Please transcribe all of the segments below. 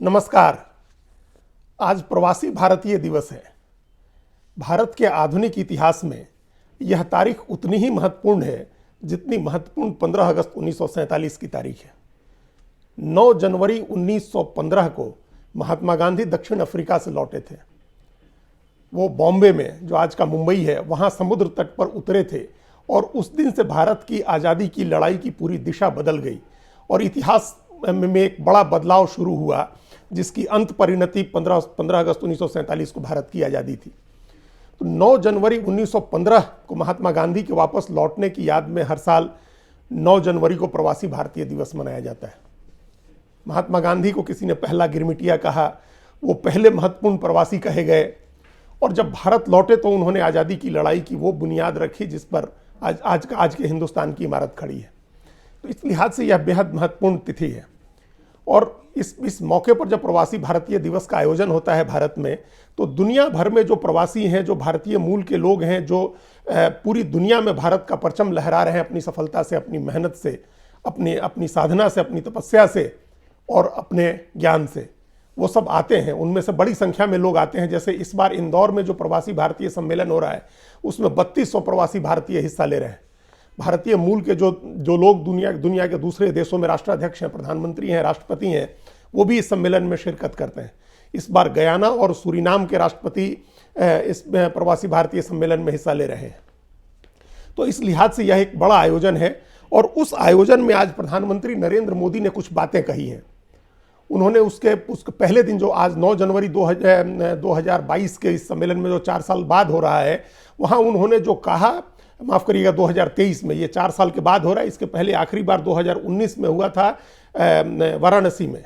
नमस्कार। आज प्रवासी भारतीय दिवस है। भारत के आधुनिक इतिहास में यह तारीख उतनी ही महत्वपूर्ण है जितनी महत्वपूर्ण 15 अगस्त 1947 की तारीख है। 9 जनवरी 1915 को महात्मा गांधी दक्षिण अफ्रीका से लौटे थे। वो बॉम्बे में, जो आज का मुंबई है, वहाँ समुद्र तट पर उतरे थे और उस दिन से भारत की आज़ादी की लड़ाई की पूरी दिशा बदल गई और इतिहास में एक बड़ा बदलाव शुरू हुआ, जिसकी अंत परिणति 15 अगस्त 1947 को भारत की आज़ादी थी। तो 9 जनवरी 1915 को महात्मा गांधी के वापस लौटने की याद में हर साल 9 जनवरी को प्रवासी भारतीय दिवस मनाया जाता है। महात्मा गांधी को किसी ने पहला गिरमिटिया कहा, वो पहले महत्वपूर्ण प्रवासी कहे गए और जब भारत लौटे तो उन्होंने आज़ादी की लड़ाई की वो बुनियाद रखी जिस पर आज के हिंदुस्तान की इमारत खड़ी है। तो इस लिहाज से यह बेहद महत्वपूर्ण तिथि है और इस मौके पर जब प्रवासी भारतीय दिवस का आयोजन होता है भारत में, तो दुनिया भर में जो प्रवासी हैं, जो भारतीय मूल के लोग हैं, जो पूरी दुनिया में भारत का परचम लहरा रहे हैं अपनी सफलता से, अपनी मेहनत से, अपनी साधना से, अपनी तपस्या से और अपने ज्ञान से, वो सब आते हैं। उनमें से बड़ी संख्या में लोग आते हैं। जैसे इस बार इंदौर में जो प्रवासी भारतीय सम्मेलन हो रहा है, उसमें 3200 प्रवासी भारतीय हिस्सा ले रहे हैं। भारतीय मूल के जो लोग दुनिया के दूसरे देशों में राष्ट्राध्यक्ष हैं, प्रधानमंत्री हैं, राष्ट्रपति हैं, वो भी इस सम्मेलन में शिरकत करते हैं। इस बार गयाना और सूरीनाम के राष्ट्रपति इस प्रवासी भारतीय सम्मेलन में हिस्सा ले रहे हैं। तो इस लिहाज से यह एक बड़ा आयोजन है और उस आयोजन में आज प्रधानमंत्री नरेंद्र मोदी ने कुछ बातें कही हैं। उन्होंने उसके पहले दिन, जो आज 9 जनवरी 2022 के इस सम्मेलन में जो 4 साल बाद हो रहा है, वहाँ उन्होंने जो कहा, माफ़ करिएगा 2023 में, ये 4 साल के बाद हो रहा है। इसके पहले आखिरी बार 2019 में हुआ था वाराणसी में।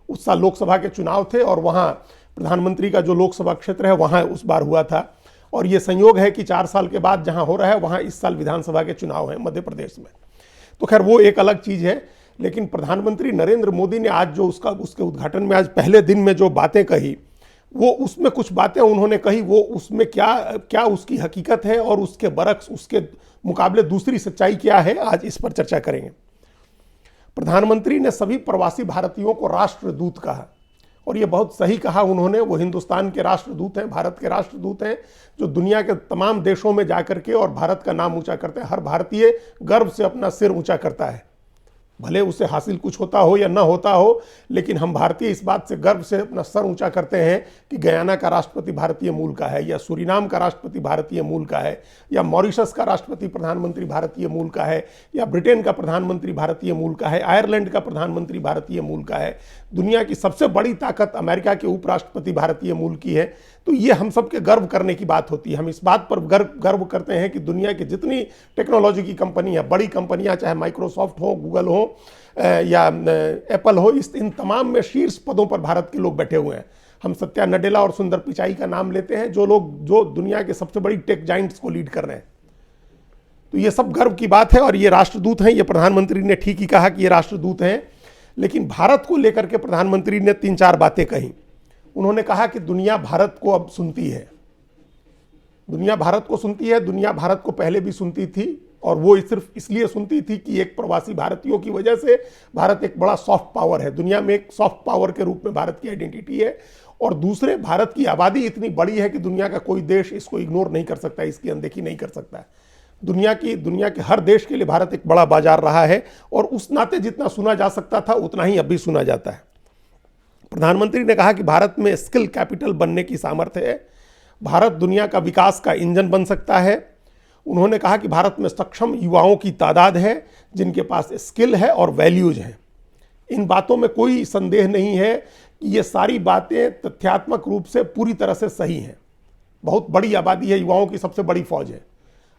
उस साल लोकसभा के चुनाव थे और वहाँ प्रधानमंत्री का जो लोकसभा क्षेत्र है वहाँ उस बार हुआ था। और ये संयोग है कि 4 साल के बाद जहाँ हो रहा है वहाँ इस साल विधानसभा के चुनाव हैं मध्य प्रदेश में। तो खैर वो एक अलग चीज़ है। लेकिन प्रधानमंत्री नरेंद्र मोदी ने आज जो उसके उद्घाटन में आज पहले दिन में जो बातें कही, वो उसमें कुछ बातें उन्होंने कही, वो उसमें क्या उसकी हकीकत है और उसके बरक्स, उसके मुकाबले दूसरी सच्चाई क्या है, आज इस पर चर्चा करेंगे। प्रधानमंत्री ने सभी प्रवासी भारतीयों को राष्ट्रदूत कहा और ये बहुत सही कहा उन्होंने। वो हिंदुस्तान के राष्ट्रदूत हैं, भारत के राष्ट्रदूत हैं, जो दुनिया के तमाम देशों में जाकर के और भारत का नाम ऊंचा करते हैं। हर भारतीय गर्व से अपना सिर ऊंचा करता है, भले उसे हासिल कुछ होता हो या ना होता हो, लेकिन हम भारतीय इस बात से गर्व से अपना सर ऊंचा करते हैं कि गयाना का राष्ट्रपति भारतीय मूल का है, या सूरीनाम का राष्ट्रपति भारतीय मूल का है, या मॉरिशस का राष्ट्रपति प्रधानमंत्री भारतीय मूल का है, या ब्रिटेन का प्रधानमंत्री भारतीय मूल का है, आयरलैंड का प्रधानमंत्री भारतीय मूल का है, दुनिया की सबसे बड़ी ताकत अमेरिका के उपराष्ट्रपति भारतीय मूल की है। तो ये हम सब के गर्व करने की बात होती है। हम इस बात पर गर्व करते हैं कि दुनिया की जितनी टेक्नोलॉजी की कंपनियां, बड़ी कंपनियां, चाहे माइक्रोसॉफ्ट हो, गूगल हो या एप्पल हो, इन तमाम में शीर्ष पदों पर भारत के लोग बैठे हुए हैं। हम सत्या नडेला और सुंदर पिचाई का नाम लेते हैं, जो दुनिया के सबसे बड़ी टेक जाइंट्स को लीड कर रहे हैं। तो ये सब गर्व की बात है और ये राष्ट्रदूत हैं। ये प्रधानमंत्री ने ठीक ही कहा कि ये राष्ट्रदूत हैं। लेकिन भारत को लेकर के प्रधानमंत्री ने 3-4 बातें कही। उन्होंने कहा कि दुनिया भारत को अब सुनती है, दुनिया भारत को सुनती है। दुनिया भारत को पहले भी सुनती थी और वो सिर्फ इसलिए सुनती थी कि एक प्रवासी भारतीयों की वजह से भारत एक बड़ा सॉफ्ट पावर है, दुनिया में एक सॉफ्ट पावर के रूप में भारत की आइडेंटिटी है। और दूसरे, भारत की आबादी इतनी बड़ी है कि दुनिया का कोई देश इसको इग्नोर नहीं कर सकता, इसकी अनदेखी नहीं कर सकता। दुनिया के हर देश के लिए भारत एक बड़ा बाजार रहा है और उस नाते जितना सुना जा सकता था उतना ही अभी सुना जाता है। प्रधानमंत्री ने कहा कि भारत में स्किल कैपिटल बनने की सामर्थ्य है, भारत दुनिया का विकास का इंजन बन सकता है। उन्होंने कहा कि भारत में सक्षम युवाओं की तादाद है जिनके पास स्किल है और वैल्यूज हैं। इन बातों में कोई संदेह नहीं है कि ये सारी बातें तथ्यात्मक रूप से पूरी तरह से सही हैं। बहुत बड़ी आबादी है, युवाओं की सबसे बड़ी फौज है।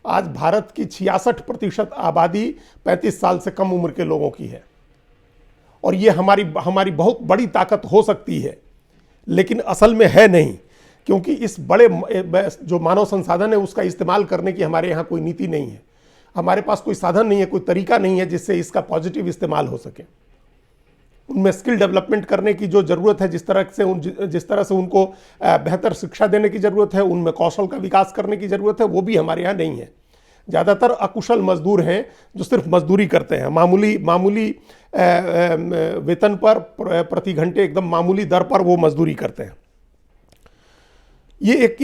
आज भारत की 66% आबादी 35 साल से कम उम्र के लोगों की है और ये हमारी बहुत बड़ी ताकत हो सकती है, लेकिन असल में है नहीं, क्योंकि इस बड़े जो मानव संसाधन है उसका इस्तेमाल करने की हमारे यहाँ कोई नीति नहीं है। हमारे पास कोई साधन नहीं है, कोई तरीका नहीं है जिससे इसका पॉजिटिव इस्तेमाल हो सके। उनमें स्किल डेवलपमेंट करने की जो ज़रूरत है, जिस तरह से उनको बेहतर शिक्षा देने की ज़रूरत है, उनमें कौशल का विकास करने की ज़रूरत है, वो भी हमारे यहाँ नहीं है। ज़्यादातर अकुशल मजदूर हैं जो सिर्फ मजदूरी करते हैं, मामूली मामूली वेतन पर, प्रति घंटे एकदम मामूली दर पर वो मजदूरी करते हैं। ये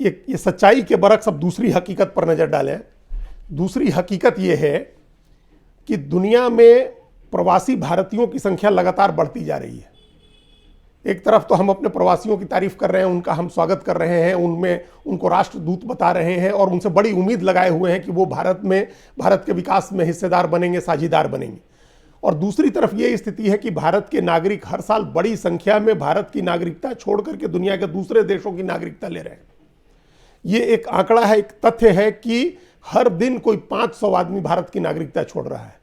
ये सच्चाई के बरक्स अब दूसरी हकीकत पर नज़र डालें। दूसरी हकीकत ये है कि दुनिया में प्रवासी भारतीयों की संख्या लगातार बढ़ती जा रही है। एक तरफ तो हम अपने प्रवासियों की तारीफ कर रहे हैं, उनका हम स्वागत कर रहे हैं, उनमें उनको राष्ट्रदूत बता रहे हैं और उनसे बड़ी उम्मीद लगाए हुए हैं कि वो भारत के विकास में हिस्सेदार बनेंगे, साझीदार बनेंगे। और दूसरी तरफ ये स्थिति है कि भारत के नागरिक हर साल बड़ी संख्या में भारत की नागरिकता छोड़ करके दुनिया के दूसरे देशों की नागरिकता ले रहे हैं। ये एक आंकड़ा है, एक तथ्य है कि हर दिन कोई 500 आदमी भारत की नागरिकता छोड़ रहा है।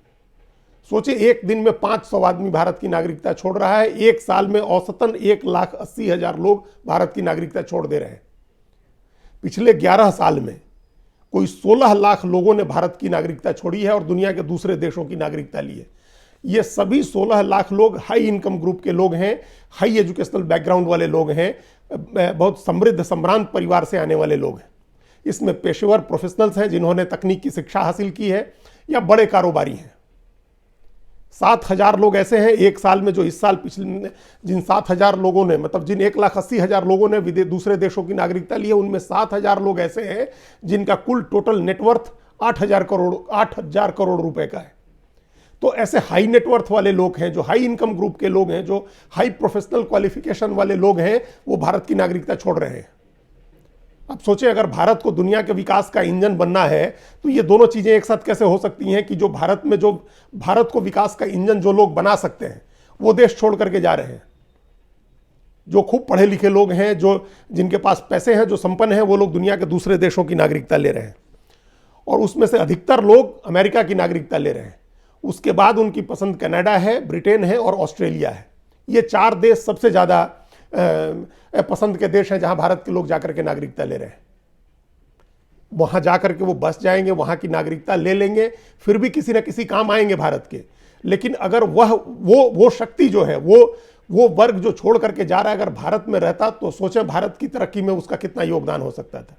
सोचिए, एक दिन में 500 आदमी भारत की नागरिकता छोड़ रहा है। एक साल में औसतन 1,80,000 लोग भारत की नागरिकता छोड़ दे रहे हैं। पिछले 11 साल में कोई 16 लाख लोगों ने भारत की नागरिकता छोड़ी है और दुनिया के दूसरे देशों की नागरिकता ली है। ये सभी 16 लाख लोग हाई इनकम ग्रुप के लोग हैं, हाई एजुकेशनल बैकग्राउंड वाले लोग हैं, बहुत समृद्ध सम्रांत परिवार से आने वाले लोग हैं। इसमें पेशेवर प्रोफेशनल्स हैं जिन्होंने तकनीक की शिक्षा हासिल की है, या बड़े कारोबारी हैं। 7,000 लोग ऐसे हैं एक साल में जो इस साल पिछले जिन 7,000 लोगों ने, मतलब जिन 1,80,000 लोगों ने दूसरे देशों की नागरिकता ली है, उनमें 7,000 लोग ऐसे हैं जिनका कुल टोटल नेटवर्थ 8,000 करोड़ रुपए का है। तो ऐसे हाई नेटवर्थ वाले लोग हैं, जो हाई इनकम ग्रुप के लोग हैं, जो हाई प्रोफेशनल क्वालिफिकेशन वाले लोग हैं, वो भारत की नागरिकता छोड़ रहे हैं। अब सोचें, अगर भारत को दुनिया के विकास का इंजन बनना है तो ये दोनों चीजें एक साथ कैसे हो सकती हैं कि जो भारत को विकास का इंजन जो लोग बना सकते हैं वो देश छोड़ करके जा रहे हैं। जो खूब पढ़े लिखे लोग हैं, जिनके पास पैसे हैं, जो संपन्न हैं, वो लोग दुनिया के दूसरे देशों की नागरिकता ले रहे हैं। और उसमें से अधिकतर लोग अमेरिका की नागरिकता ले रहे हैं। उसके बाद उनकी पसंद कनाडा है, ब्रिटेन है और ऑस्ट्रेलिया है। ये 4 देश सबसे ज़्यादा पसंद के देश हैं जहां भारत के लोग जाकर के नागरिकता ले रहे हैं। वहां जाकर के वो बस जाएंगे, वहां की नागरिकता ले लेंगे, फिर भी किसी न किसी काम आएंगे भारत के। लेकिन अगर वो शक्ति जो है, वो वर्ग जो छोड़ करके जा रहा है, अगर भारत में रहता तो सोचें भारत की तरक्की में उसका कितना योगदान हो सकता था।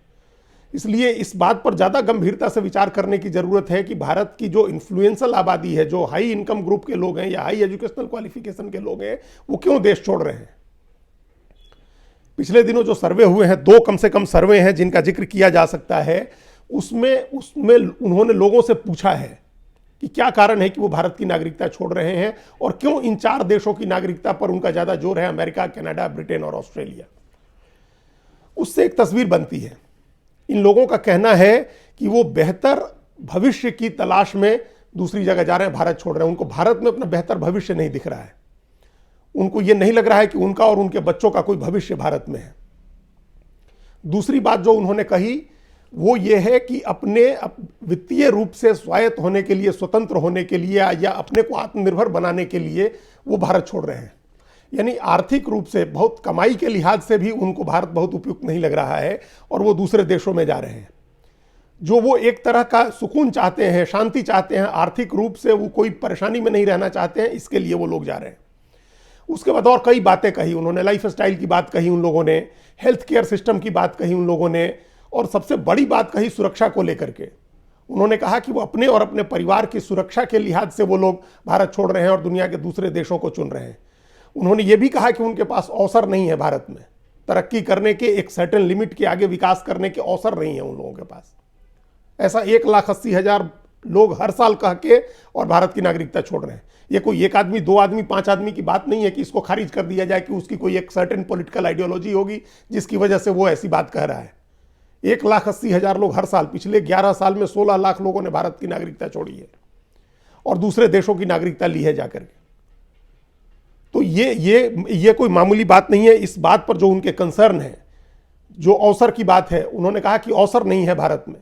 इसलिए इस बात पर ज़्यादा गंभीरता से विचार करने की ज़रूरत है कि भारत की जो इन्फ्लुएंशियल आबादी है, जो हाई इनकम ग्रुप के लोग हैं या हाई एजुकेशनल क्वालिफिकेशन के लोग हैं, वो क्यों देश छोड़ रहे हैं। पिछले दिनों जो सर्वे हुए हैं, 2 कम से कम सर्वे हैं जिनका जिक्र किया जा सकता है, उसमें उन्होंने लोगों से पूछा है कि क्या कारण है कि वो भारत की नागरिकता छोड़ रहे हैं और क्यों इन 4 देशों की नागरिकता पर उनका ज़्यादा जोर है, अमेरिका, कनाडा, ब्रिटेन और ऑस्ट्रेलिया। उससे एक तस्वीर बनती है। इन लोगों का कहना है कि वो बेहतर भविष्य की तलाश में दूसरी जगह जा रहे हैं, भारत छोड़ रहे हैं। उनको भारत में अपना बेहतर भविष्य नहीं दिख रहा है। उनको ये नहीं लग रहा है कि उनका और उनके बच्चों का कोई भविष्य भारत में है। दूसरी बात जो उन्होंने कही वो ये है कि अपने वित्तीय रूप से स्वायत्त होने के लिए, स्वतंत्र होने के लिए या अपने को आत्मनिर्भर बनाने के लिए वो भारत छोड़ रहे हैं। यानी आर्थिक रूप से, बहुत कमाई के लिहाज से भी उनको भारत बहुत उपयुक्त नहीं लग रहा है और वो दूसरे देशों में जा रहे हैं। जो वो एक तरह का सुकून चाहते हैं, शांति चाहते हैं, आर्थिक रूप से वो कोई परेशानी में नहीं रहना चाहते हैं, इसके लिए वो लोग जा रहे हैं। उसके बाद और कई बातें कही उन्होंने, लाइफ स्टाइल की बात कही उन लोगों ने, हेल्थ केयर सिस्टम की बात कही उन लोगों ने, और सबसे बड़ी बात कही सुरक्षा को लेकर के। उन्होंने कहा कि वो अपने और अपने परिवार की सुरक्षा के लिहाज से वो लोग भारत छोड़ रहे हैं और दुनिया के दूसरे देशों को चुन रहे हैं। उन्होंने ये भी कहा कि उनके पास अवसर नहीं है भारत में तरक्की करने के, एक सर्टेन लिमिट के आगे विकास करने के अवसर नहीं है उन लोगों के पास। ऐसा 1,80,000 लोग हर साल कह के और भारत की नागरिकता छोड़ रहे हैं। ये कोई 1 आदमी, 2 आदमी, 5 आदमी की बात नहीं है कि इसको खारिज कर दिया जाए कि उसकी कोई एक सर्टेन पॉलिटिकल आइडियोलॉजी होगी जिसकी वजह से वो ऐसी बात कह रहा है। 1,80,000 लोग हर साल, पिछले 11 साल में 16 लाख लोगों ने भारत की नागरिकता छोड़ी है और दूसरे देशों की नागरिकता ली है जाकर के। तो ये कोई मामूली बात नहीं है। इस बात पर जो उनके कंसर्न है, जो अवसर की बात है, उन्होंने कहा कि अवसर नहीं है भारत में।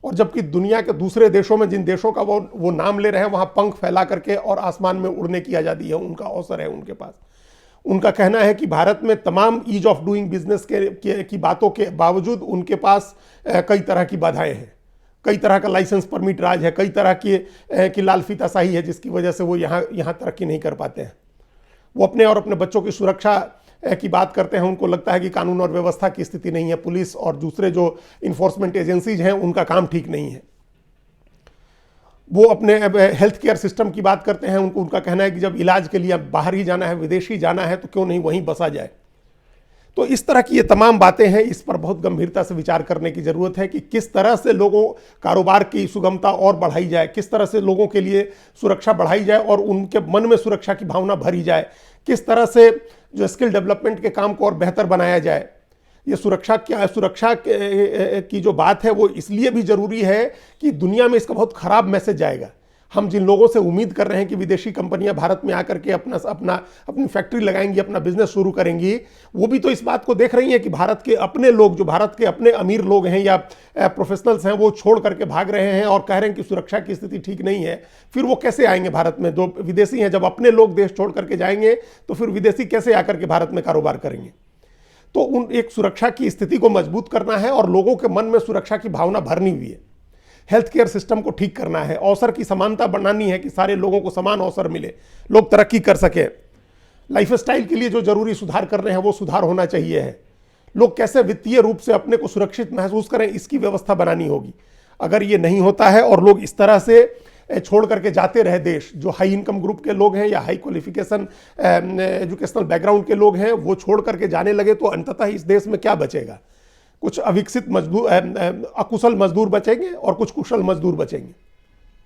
और जबकि दुनिया के दूसरे देशों में, जिन देशों का वो नाम ले रहे हैं, वहां पंख फैला करके और आसमान में उड़ने की आज़ादी है, उनका अवसर है उनके पास। उनका कहना है कि भारत में तमाम ईज ऑफ डूइंग बिजनेस की बातों के बावजूद उनके पास कई तरह की बाधाएं हैं, कई तरह का लाइसेंस परमिट राज है, कई तरह की लाल फीताशाही है, जिसकी वजह से वो यहाँ तरक्की नहीं कर पाते हैं। वो अपने और अपने बच्चों की सुरक्षा की बात करते हैं, उनको लगता है कि कानून और व्यवस्था की स्थिति नहीं है, पुलिस और दूसरे जो इन्फोर्समेंट एजेंसीज हैं उनका काम ठीक नहीं है। वो अपने हेल्थ केयर सिस्टम की बात करते हैं, उनका कहना है कि जब इलाज के लिए बाहर ही जाना है, विदेश ही जाना है, तो क्यों नहीं वहीं बसा जाए। तो इस तरह की ये तमाम बातें हैं, इस पर बहुत गंभीरता से विचार करने की ज़रूरत है कि किस तरह से लोगों कारोबार की सुगमता और बढ़ाई जाए, किस तरह से लोगों के लिए सुरक्षा बढ़ाई जाए और उनके मन में सुरक्षा की भावना भरी जाए, किस तरह से जो स्किल डेवलपमेंट के काम को और बेहतर बनाया जाए। ये सुरक्षा की जो बात है वो इसलिए भी ज़रूरी है कि दुनिया में इसका बहुत ख़राब मैसेज जाएगा। हम जिन लोगों से उम्मीद कर रहे हैं कि विदेशी कंपनियां भारत में आकर के अपनी फैक्ट्री लगाएंगी, अपना बिजनेस शुरू करेंगी, वो भी तो इस बात को देख रही हैं कि भारत के अपने लोग, जो भारत के अपने अमीर लोग हैं या प्रोफेशनल्स हैं, वो छोड़ करके भाग रहे हैं और कह रहे हैं कि सुरक्षा की स्थिति ठीक नहीं है। फिर वो कैसे आएंगे भारत में? जो विदेशी हैं, जब अपने लोग देश छोड़ करके जाएंगे तो फिर विदेशी कैसे आकर के भारत में कारोबार करेंगे? तो एक सुरक्षा की स्थिति को मजबूत करना है और लोगों के मन में सुरक्षा की भावना भरनी हुई है। हेल्थ केयर सिस्टम को ठीक करना है, अवसर की समानता बनानी है कि सारे लोगों को समान अवसर मिले, लोग तरक्की कर सके। लाइफस्टाइल के लिए जो जरूरी सुधार कर रहे हैं वो सुधार होना चाहिए है। लोग कैसे वित्तीय रूप से अपने को सुरक्षित महसूस करें, इसकी व्यवस्था बनानी होगी। अगर ये नहीं होता है और लोग इस तरह से छोड़ करके जाते रहे देश, जो हाई इनकम ग्रुप के लोग हैं या हाई क्वालिफिकेशन एजुकेशनल बैकग्राउंड के लोग हैं, वो छोड़ करके जाने लगे तो अंततः इस देश में क्या बचेगा? कुछ अविकसित अकुशल मजदूर बचेंगे और कुछ कुशल मजदूर बचेंगे।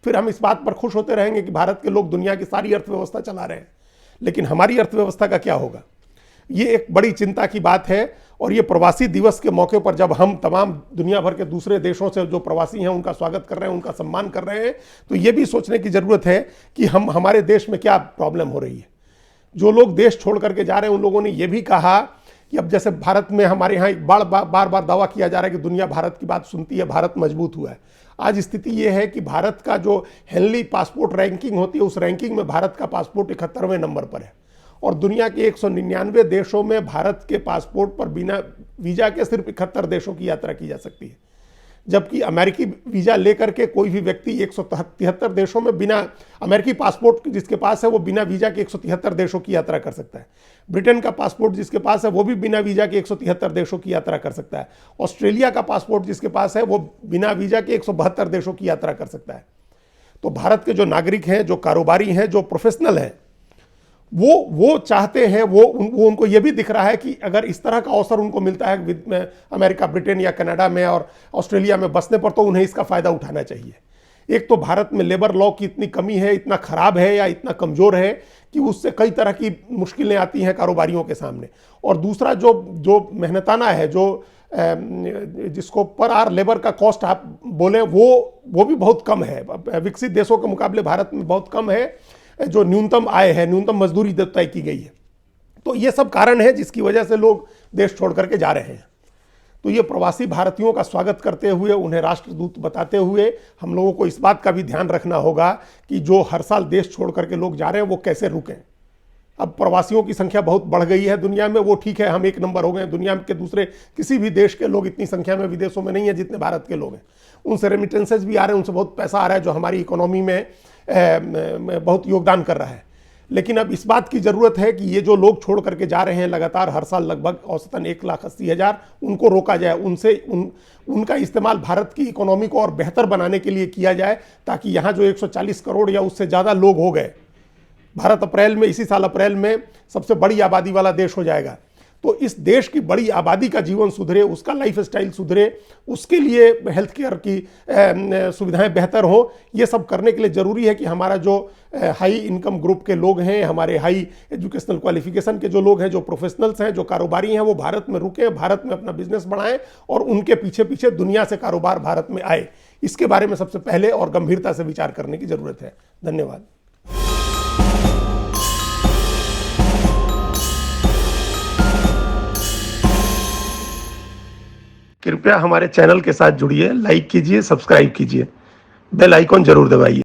फिर हम इस बात पर खुश होते रहेंगे कि भारत के लोग दुनिया की सारी अर्थव्यवस्था चला रहे हैं, लेकिन हमारी अर्थव्यवस्था का क्या होगा? ये एक बड़ी चिंता की बात है। और ये प्रवासी दिवस के मौके पर जब हम तमाम दुनिया भर के दूसरे देशों से जो प्रवासी हैं उनका स्वागत कर रहे हैं, उनका सम्मान कर रहे हैं, तो ये भी सोचने की ज़रूरत है कि हमारे देश में क्या प्रॉब्लम हो रही है। जो लोग देश छोड़ करके जा रहे हैं उन लोगों ने ये भी कहा कि अब जैसे भारत में हमारे यहाँ एक बार बार दावा किया जा रहा है कि दुनिया भारत की बात सुनती है, भारत मजबूत हुआ है। आज स्थिति ये है कि भारत का जो हेनली पासपोर्ट रैंकिंग होती है, उस रैंकिंग में भारत का पासपोर्ट 71वें नंबर पर है और दुनिया के 199 देशों में भारत के पासपोर्ट पर बिना वीज़ा के सिर्फ 71 देशों की यात्रा की जा सकती है, जबकि अमेरिकी वीज़ा लेकर के कोई भी व्यक्ति 173 देशों में बिना अमेरिकी पासपोर्ट जिसके पास है वो बिना वीज़ा के 173 देशों की यात्रा कर सकता है। ब्रिटेन का पासपोर्ट जिसके पास है वो भी बिना वीज़ा के 173 देशों की यात्रा कर सकता है। ऑस्ट्रेलिया का पासपोर्ट जिसके पास है वो बिना वीज़ा के 172 देशों की यात्रा कर सकता है। तो भारत के जो नागरिक हैं, जो कारोबारी हैं, जो प्रोफेशनल हैं, वो चाहते हैं, वो उनको ये भी दिख रहा है कि अगर इस तरह का अवसर उनको मिलता है अमेरिका, ब्रिटेन या कनाडा में और ऑस्ट्रेलिया में बसने पर, तो उन्हें इसका फ़ायदा उठाना चाहिए। एक तो भारत में लेबर लॉ की इतनी कमी है, इतना खराब है या इतना कमज़ोर है कि उससे कई तरह की मुश्किलें आती हैं कारोबारियों के सामने। और दूसरा जो मेहनताना है, जो जिसको पर आवर लेबर का कॉस्ट आप बोले वो भी बहुत कम है, विकसित देशों के मुकाबले भारत में बहुत कम है। जो न्यूनतम आय है, न्यूनतम मजदूरी तय की गई है। तो ये सब कारण है जिसकी वजह से लोग देश छोड़ करके जा रहे हैं। तो ये प्रवासी भारतीयों का स्वागत करते हुए, उन्हें राष्ट्रदूत बताते हुए, हम लोगों को इस बात का भी ध्यान रखना होगा कि जो हर साल देश छोड़ करके लोग जा रहे हैं वो कैसे रुकें। अब प्रवासियों की संख्या बहुत बढ़ गई है दुनिया में, वो ठीक है, हम एक नंबर हो गए। दुनिया के दूसरे किसी भी देश के लोग इतनी संख्या में विदेशों में नहीं है जितने भारत के लोग हैं। उनसे रेमिटेंसेज भी आ रहे हैं, उनसे बहुत पैसा आ रहा है जो हमारी इकोनॉमी में बहुत योगदान कर रहा है। लेकिन अब इस बात की ज़रूरत है कि ये जो लोग छोड़ करके जा रहे हैं लगातार हर साल लगभग औसतन 1,80,000, उनको रोका जाए, उनका इस्तेमाल भारत की इकोनॉमी को और बेहतर बनाने के लिए किया जाए, ताकि यहाँ जो 140 करोड़ या उससे ज़्यादा लोग हो गए, भारत इसी साल अप्रैल में सबसे बड़ी आबादी वाला देश हो जाएगा। तो इस देश की बड़ी आबादी का जीवन सुधरे, उसका लाइफ स्टाइल सुधरे, उसके लिए हेल्थ केयर की सुविधाएं बेहतर हो। ये सब करने के लिए ज़रूरी है कि हमारा जो हाई इनकम ग्रुप के लोग हैं, हमारे हाई एजुकेशनल क्वालिफिकेशन के जो लोग हैं, जो प्रोफेशनल्स हैं, जो कारोबारी हैं, वो भारत में रुकें, भारत में अपना बिजनेस बढ़ाएं और उनके पीछे पीछे दुनिया से कारोबार भारत में आए। इसके बारे में सबसे पहले और गंभीरता से विचार करने की ज़रूरत है। धन्यवाद। कृपया हमारे चैनल के साथ जुड़िए, लाइक कीजिए, सब्सक्राइब कीजिए, बेल आइकॉन जरूर दबाइए।